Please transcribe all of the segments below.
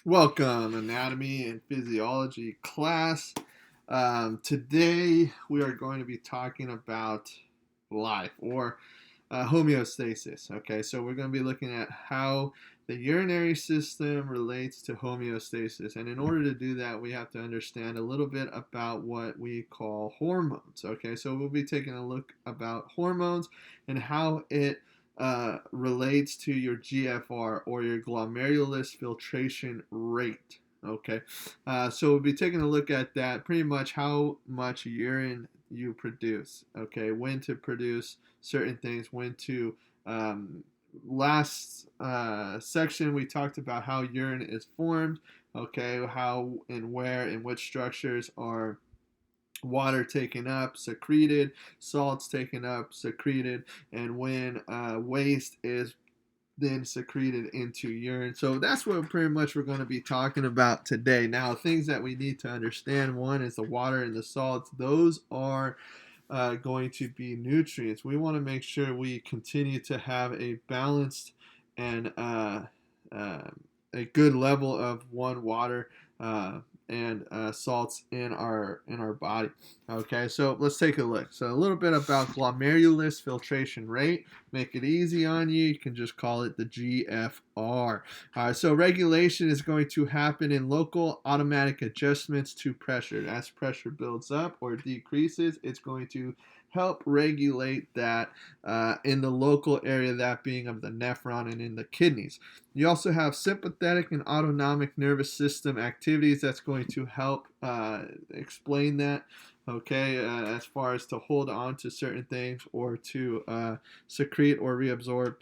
Welcome, anatomy and physiology class. Today we are going to be talking about life or homeostasis. Okay, so we're going to be looking at how the urinary system relates to homeostasis. And in order to do that, we have to understand a little bit about what we call hormones. Okay, so we'll be taking a look about hormones and how it relates to your GFR or your glomerulus filtration rate. Okay, so we'll be taking a look at that, pretty much how much urine you produce. Okay, when to produce certain things, when to. Last section, we talked about how urine is formed. Okay, how and where and which structures are water taken up, secreted, salts taken up, secreted, and when waste is then secreted into urine. So that's what pretty much we're going to be talking about today. Now, things that we need to understand: one is the water and the salts. Those are going to be nutrients. We want to make sure we continue to have a balanced and uh, a good level of water and salts in our body. Okay, so let's take a look. So a little bit about glomerulus filtration rate. Make it easy on you. You can just call it the GFR. So regulation is going to happen in local automatic adjustments to pressure. As pressure builds up or decreases, it's going to help regulate that in the local area, that being of the nephron and in the kidneys. You also have sympathetic and autonomic nervous system activities that's going to help explain that. Okay, as far as to hold on to certain things or to secrete or reabsorb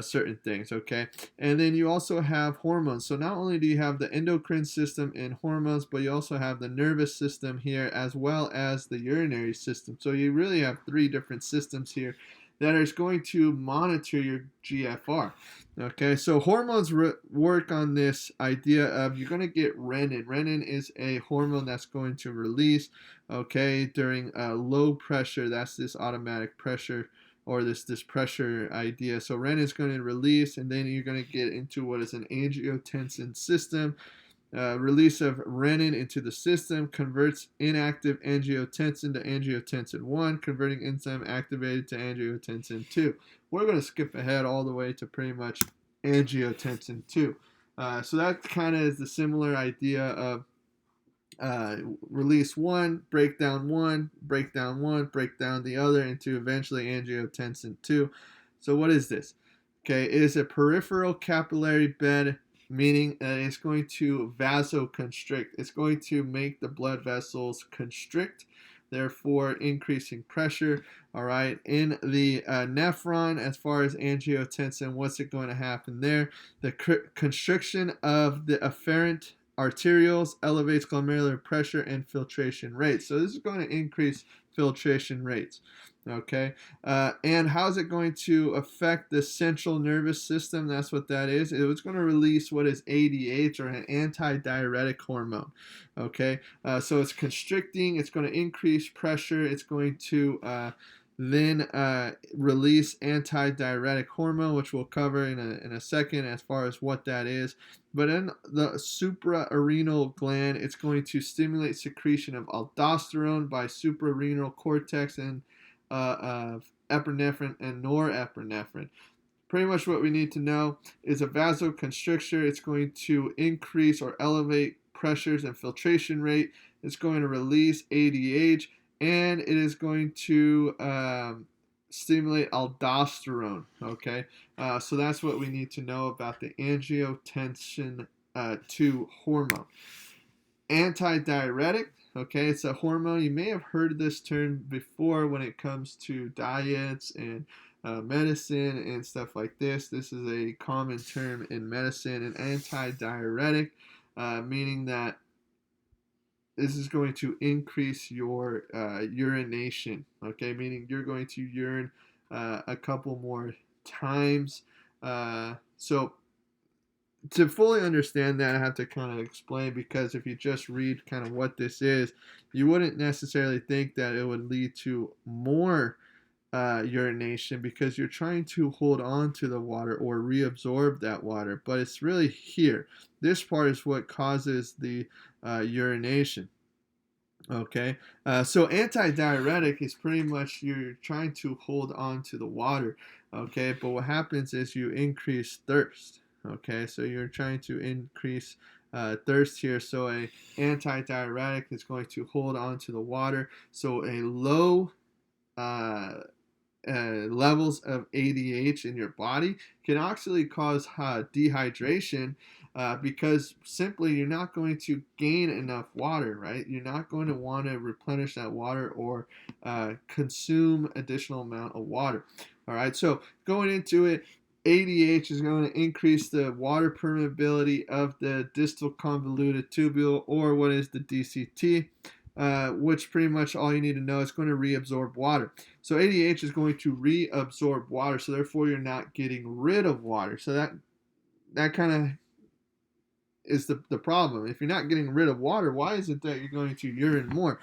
certain things. Okay, and then you also have hormones. So not only do you have the endocrine system and hormones, but you also have the nervous system here as well as the urinary system. So you really have three different systems here that is going to monitor your GFR. Okay, so hormones work on this idea of you're going to get renin. Renin is a hormone that's going to release, okay, during low pressure. That's this automatic pressure or this pressure idea. So renin is going to release, and then you're going to get into what is an angiotensin system. Release of renin into the system converts inactive angiotensin to angiotensin 1, converting enzyme activated to angiotensin 2. We're going to skip ahead all the way to pretty much angiotensin 2. So that kind of is the similar idea of release one, break down one, break down one, break down the other into eventually angiotensin 2. So what is this? Okay, it is a peripheral capillary bed, meaning it's going to vasoconstrict. It's going to make the blood vessels constrict, therefore increasing pressure. All right, in the nephron, as far as angiotensin, what's it going to happen there? The constriction of the afferent arterioles elevates glomerular pressure and filtration rates. So this is going to increase filtration rates. Okay, and how is it going to affect the central nervous system? That's what that is. It's going to release what is ADH, or an antidiuretic hormone. Okay, so it's constricting. It's going to increase pressure. It's going to then release antidiuretic hormone, which we'll cover in a second as far as what that is. But in the suprarenal gland, it's going to stimulate secretion of aldosterone by suprarenal cortex and epinephrine and norepinephrine. Pretty much what we need to know is a vasoconstrictor. It's going to increase or elevate pressures and filtration rate. It's going to release ADH, and it is going to stimulate aldosterone. Okay, so that's what we need to know about the angiotensin 2 hormone. Antidiuretic. Okay, it's a hormone. You may have heard this term before when it comes to diets and medicine and stuff like this. This is a common term in medicine. An antidiuretic, meaning that this is going to increase your urination. Okay, meaning you're going to urine a couple more times. So to fully understand that, I have to kind of explain, because if you just read kind of what this is, you wouldn't necessarily think that it would lead to more urination because you're trying to hold on to the water or reabsorb that water, but it's really here. This part is what causes the urination. Okay, so antidiuretic is pretty much you're trying to hold on to the water. Okay, but what happens is you increase thirst. Okay, so you're trying to increase thirst here. So a antidiuretic is going to hold on to the water. So a low uh, levels of ADH in your body can actually cause dehydration because simply you're not going to gain enough water, right? You're not going to want to replenish that water or consume additional amount of water. All right, so going into it, ADH is going to increase the water permeability of the distal convoluted tubule, or what is the DCT, which pretty much all you need to know is going to reabsorb water. So ADH is going to reabsorb water, so therefore you're not getting rid of water. So that kind of is the problem. If you're not getting rid of water, why is it that you're going to urine more?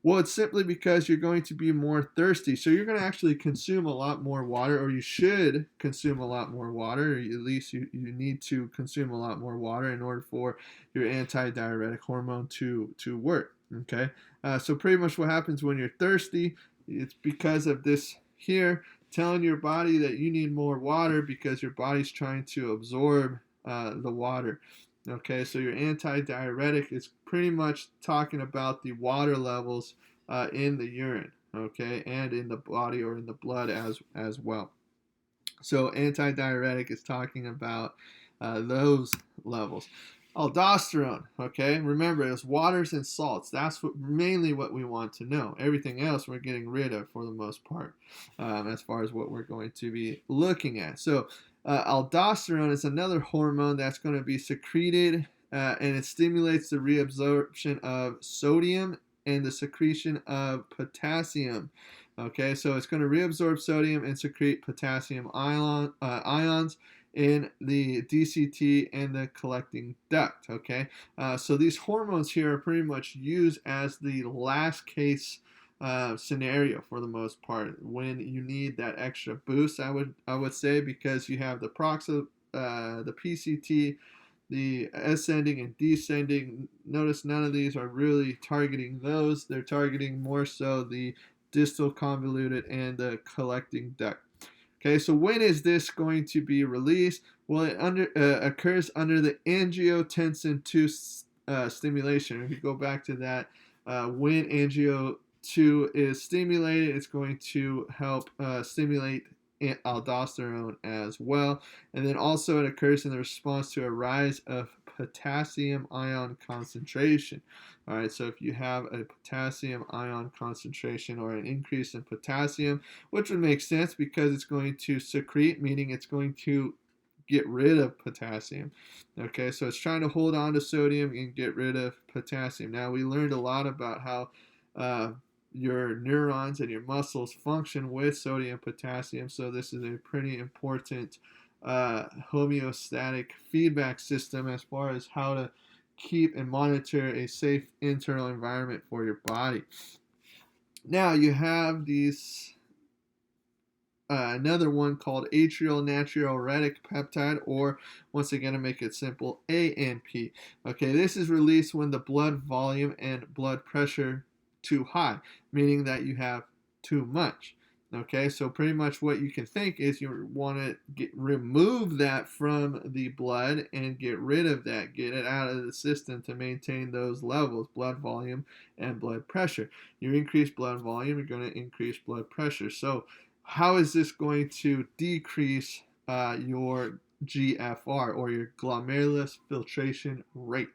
Well, it's simply because you're going to be more thirsty. So you're going to actually consume a lot more water, or you should consume a lot more water, or at least you need to consume a lot more water in order for your antidiuretic hormone to work. Okay, so pretty much what happens when you're thirsty, it's because of this here, telling your body that you need more water because your body's trying to absorb the water. Okay, so your antidiuretic is pretty much talking about the water levels in the urine, okay, and in the body or in the blood as well. So antidiuretic is talking about those levels. Aldosterone, okay, remember it's waters and salts. That's mainly what we want to know. Everything else we're getting rid of for the most part, as far as what we're going to be looking at. So aldosterone is another hormone that's going to be secreted, and it stimulates the reabsorption of sodium and the secretion of potassium. Okay, so it's going to reabsorb sodium and secrete potassium ions in the DCT and the collecting duct. Okay, so these hormones here are pretty much used as the last case scenario for the most part when you need that extra boost. I would say because you have the the PCT, the ascending and descending. Notice none of these are really targeting those. They're targeting more so the distal convoluted and the collecting duct. Okay, so when is this going to be released? Well, it occurs under the angiotensin 2 stimulation. If you go back to that, when angio 2 is stimulated, it's going to help stimulate aldosterone as well. And then also it occurs in the response to a rise of potassium ion concentration. All right, so if you have a potassium ion concentration or an increase in potassium, which would make sense because it's going to secrete, meaning it's going to get rid of potassium. Okay, so it's trying to hold on to sodium and get rid of potassium. Now, we learned a lot about how your neurons and your muscles function with sodium and potassium, so this is a pretty important homeostatic feedback system as far as how to keep and monitor a safe internal environment for your body. Now you have these another one called atrial natriuretic peptide, or once again to make it simple, ANP. Okay, this is released when the blood volume and blood pressure too high, meaning that you have too much. Okay, so pretty much what you can think is you want to remove that from the blood and get rid of that, get it out of the system to maintain those levels, blood volume and blood pressure. You increase blood volume, you're going to increase blood pressure. So how is this going to decrease your GFR, or your glomerular filtration rate?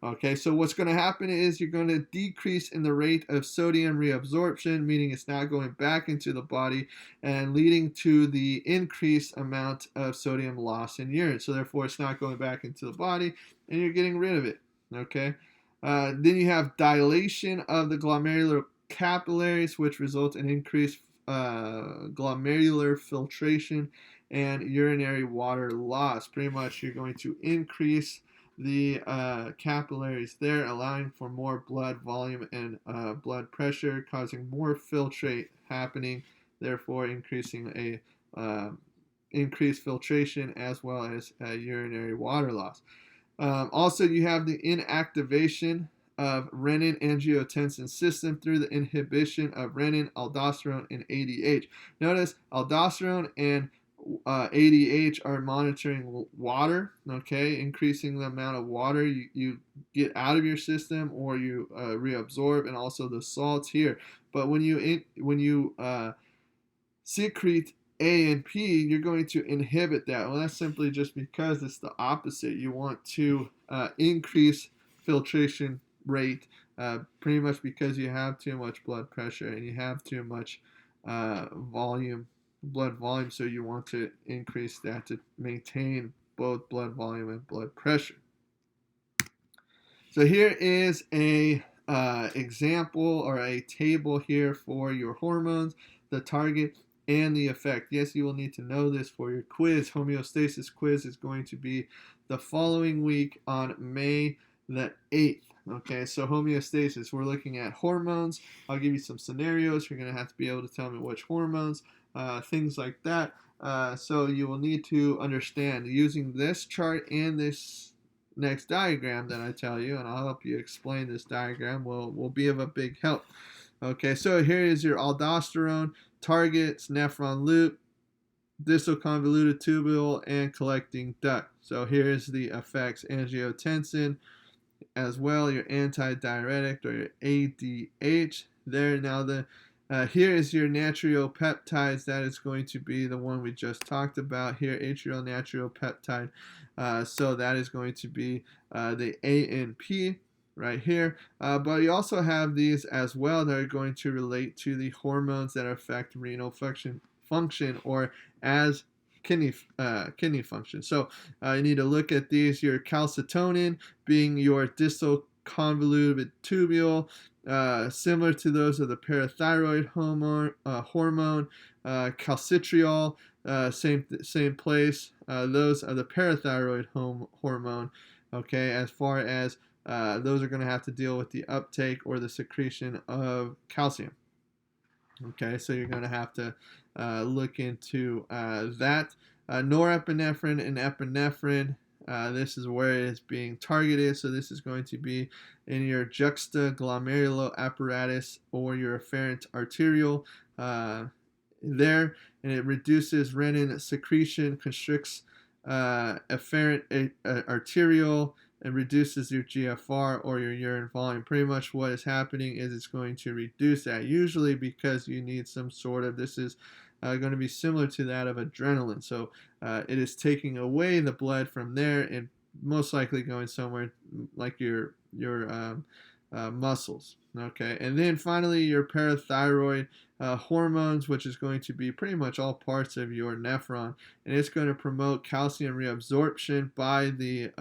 Okay, so what's going to happen is you're going to decrease in the rate of sodium reabsorption, meaning it's not going back into the body and leading to the increased amount of sodium loss in urine. So therefore it's not going back into the body and you're getting rid of it. Okay, then you have dilation of the glomerular capillaries, which results in increased glomerular filtration and urinary water loss. Pretty much you're going to increase the capillaries there, allowing for more blood volume and blood pressure, causing more filtrate happening therefore increasing increased filtration as well as urinary water loss. Also, you have the inactivation of renin-angiotensin system through the inhibition of renin, aldosterone, and ADH. Notice aldosterone and ADH are monitoring water, okay, increasing the amount of water you get out of your system or you reabsorb, and also the salts here. But when you secrete A and P, you're going to inhibit that. Well, that's simply just because it's the opposite. You want to increase filtration rate, pretty much because you have too much blood pressure and you have too much blood volume, so you want to increase that to maintain both blood volume and blood pressure. So here is a example or a table here for your hormones, the target, and the effect. Yes, you will need to know this for your quiz. Homeostasis quiz is going to be the following week on May the 8th. Okay, so homeostasis, we're looking at hormones. I'll give you some scenarios. You're going to have to be able to tell me which hormones, things like that. So you will need to understand using this chart and this next diagram that I tell you, and I'll help you explain this diagram, will be of a big help. Okay, so here is your aldosterone, targets, nephron loop, distal convoluted tubule, and collecting duct. So here's the effects: angiotensin, as well your antidiuretic or your ADH. There now here is your natriopeptides. That is going to be the one we just talked about here, atrial natriopeptide. So that is going to be the ANP right here. But you also have these as well that are going to relate to the hormones that affect renal function or as kidney function. So you need to look at these. Your calcitonin being your distal convoluted tubule, similar to those of the parathyroid hormone, calcitriol, same place. Those are the parathyroid hormone. Okay, as far as those are going to have to deal with the uptake or the secretion of calcium. Okay, so you're going to have to look into that. Norepinephrine and epinephrine, this is where it is being targeted. So this is going to be in your juxtaglomerular apparatus or your afferent arteriole there, and it reduces renin secretion, constricts afferent arteriole, and reduces your GFR or your urine volume. Pretty much what is happening is it's going to reduce that, usually because you need some sort of, this is going to be similar to that of adrenaline. So it is taking away the blood from there and most likely going somewhere like your muscles. Okay, and then finally your parathyroid hormones, which is going to be pretty much all parts of your nephron, and it's going to promote calcium reabsorption by the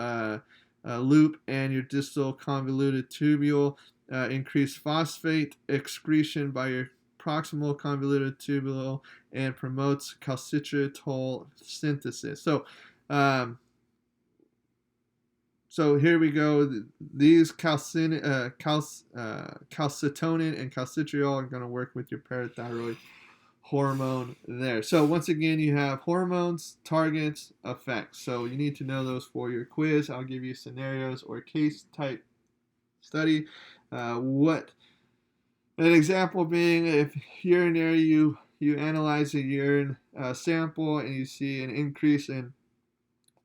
loop and your distal convoluted tubule, increase phosphate excretion by your proximal convoluted tubule, and promotes calcitriol synthesis. So here we go. These calcitonin and calcitriol are going to work with your parathyroid hormone there. So once again, you have hormones, targets, effects. So you need to know those for your quiz. I'll give you scenarios or case type study. What an example being, if urinary, you analyze a urine sample and you see an increase in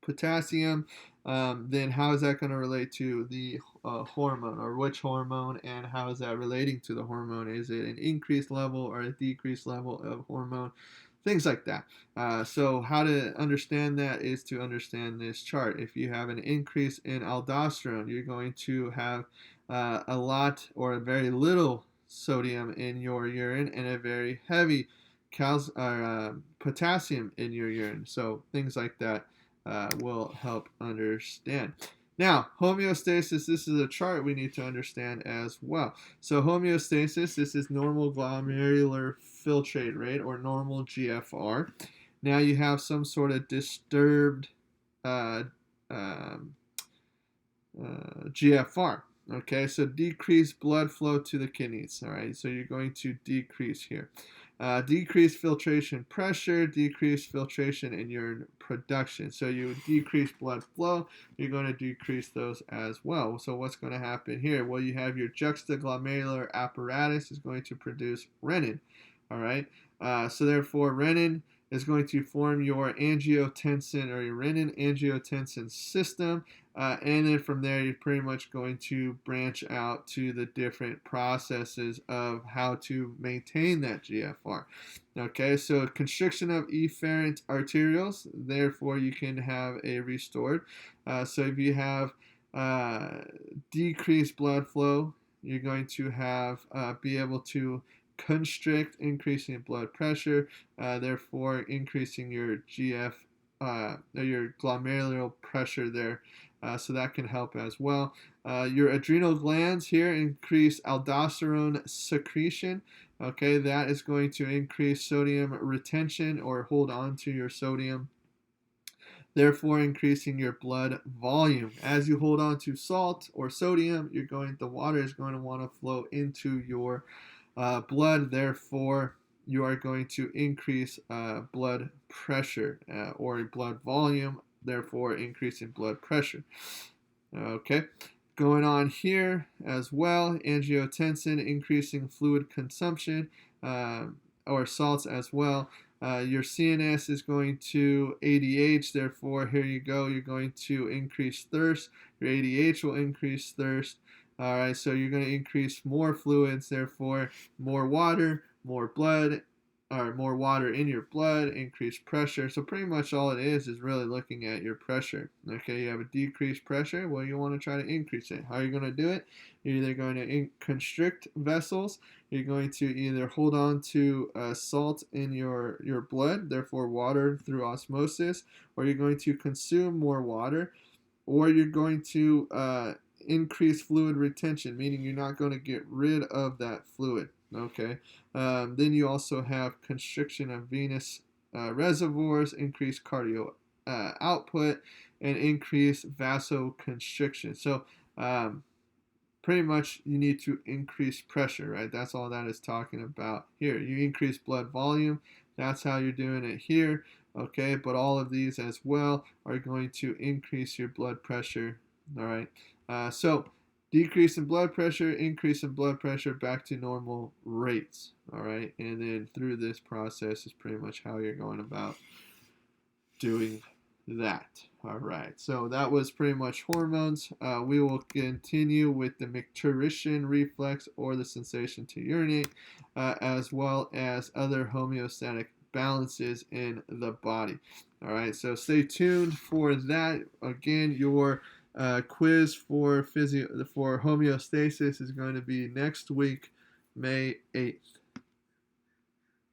potassium, then how is that going to relate to the hormone, or which hormone, and how is that relating to the hormone? Is it an increased level or a decreased level of hormone? Things like that. So how to understand that is to understand this chart. If you have an increase in aldosterone, you're going to have a lot or a very little sodium in your urine and a very heavy potassium in your urine. So things like that will help understand. Now, homeostasis, this is a chart we need to understand as well. So homeostasis, this is normal glomerular filtrate rate or normal GFR. Now you have some sort of disturbed GFR. Okay, so decreased blood flow to the kidneys. All right, so you're going to decrease here. Decrease filtration pressure, decrease filtration and urine production. So you decrease blood flow, you're going to decrease those as well. So what's going to happen here? Well, you have your juxtaglomerular apparatus is going to produce renin. All right. So therefore, renin is going to form your angiotensin or your renin angiotensin system. And then from there, you're pretty much going to branch out to the different processes of how to maintain that GFR. Okay, so constriction of efferent arterioles, therefore you can have a restored. So if you have decreased blood flow, you're going to have be able to constrict, increasing blood pressure, therefore increasing your your glomerular pressure there. So that can help as well. Your adrenal glands here increase aldosterone secretion. Okay, that is going to increase sodium retention or hold on to your sodium, therefore increasing your blood volume. As you hold on to salt or sodium, the water is going to want to flow into your blood, therefore you are going to increase blood pressure or blood volume, therefore increasing blood pressure. Okay, going on here as well, angiotensin increasing fluid consumption or salts as well. Your CNS is going to ADH, therefore here you go, you're going to increase thirst. Your ADH will increase thirst. All right, so you're going to increase more fluids, therefore more water, more blood, or more water in your blood, increased pressure. So pretty much all it is really looking at your pressure. Okay, you have a decreased pressure. Well, you want to try to increase it. How are you going to do it? You're either going to constrict vessels. You're going to either hold on to salt in your blood, therefore water through osmosis, or you're going to consume more water, or you're going to increase fluid retention, meaning you're not going to get rid of that fluid. Okay. Then you also have constriction of venous reservoirs, increased cardio output, and increased vasoconstriction. So pretty much you need to increase pressure, right? That's all that is talking about here. You increase blood volume. That's how you're doing it here. Okay, but all of these as well are going to increase your blood pressure. All right. So decrease in blood pressure, increase in blood pressure back to normal rates. All right. And then through this process is pretty much how you're going about doing that. All right. So that was pretty much hormones. We will continue with the micturition reflex or the sensation to urinate, as well as other homeostatic balances in the body. All right. So stay tuned for that. Again, your quiz for homeostasis is going to be next week, May 8th.